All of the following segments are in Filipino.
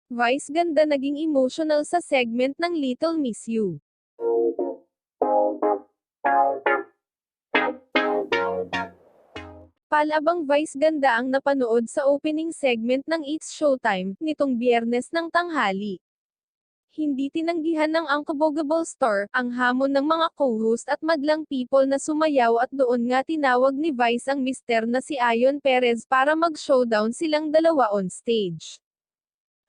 Vice ganda naging emotional sa segment ng Little Miss You. Palabang Vice ganda ang napanood sa opening segment ng It's Showtime, nitong Biyernes ng tanghali. Hindi tinanggihan ng Unbogable Star, ang hamon ng mga co-host at madlang people na sumayaw at doon nga tinawag ni Vice ang mister na si Ayon Perez para mag-showdown silang dalawa on stage.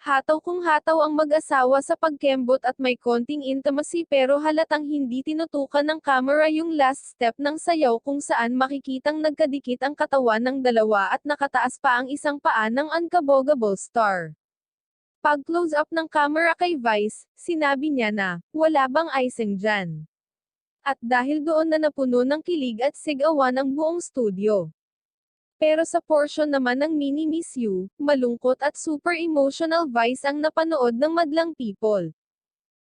Hataw kung hataw ang mag-asawa sa pagkembot at may konting intimacy pero halatang hindi tinutukan ng camera yung last step ng sayaw kung saan makikitang nagkadikit ang katawan ng dalawa at nakataas pa ang isang paa ng Unbogable Star. Pag close up ng camera kay Vice, sinabi niya na, wala bang icing dyan? At dahil doon na napuno ng kilig at sigawan ang buong studio. Pero sa portion naman ng Mini Miss You, malungkot at super emotional Vice ang napanood ng madlang people.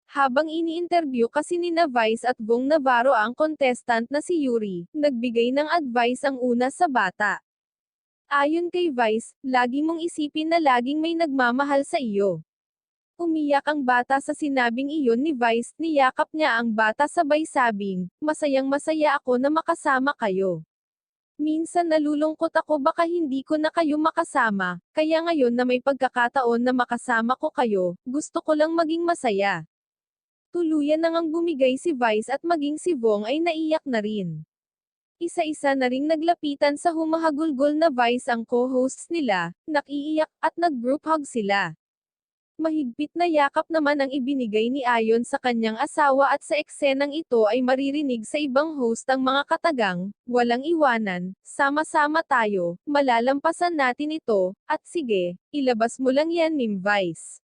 Habang ini-interview kasi nina Vice at Bong Navarro ang contestant na si Yuri, nagbigay ng advice ang una sa bata. Ayon kay Vice, lagi mong isipin na laging may nagmamahal sa iyo. Umiyak ang bata sa sinabing iyon ni Vice, niyakap niya ang bata sabay sabing, masayang masaya ako na makasama kayo. Minsan nalulungkot ako baka hindi ko na kayo makasama, kaya ngayon na may pagkakataon na makasama ko kayo, gusto ko lang maging masaya. Tuluyan na ngang bumigay si Vice at maging si Bong ay naiyak na rin. Isa-isa na ring naglapitan sa humahagulgol na Vice ang co-hosts nila, nakiiyak, at nag-group hug sila. Mahigpit na yakap naman ang ibinigay ni Ayon sa kanyang asawa at sa eksenang ito ay maririnig sa ibang host ang mga katagang, walang iwanan, sama-sama tayo, malalampasan natin ito, at sige, ilabas mo lang yan Mim Vice.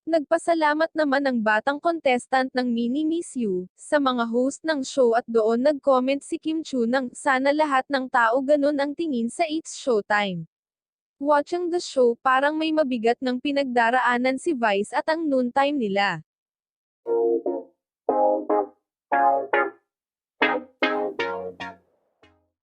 Nagpasalamat naman ang batang contestant ng Mini Miss You, sa mga host ng show at doon nag-comment si Kim Chu ng, sana lahat ng tao ganun ang tingin sa It's Showtime. Watching the show parang may mabigat ng pinagdaraanan si Vice at ang noontime nila.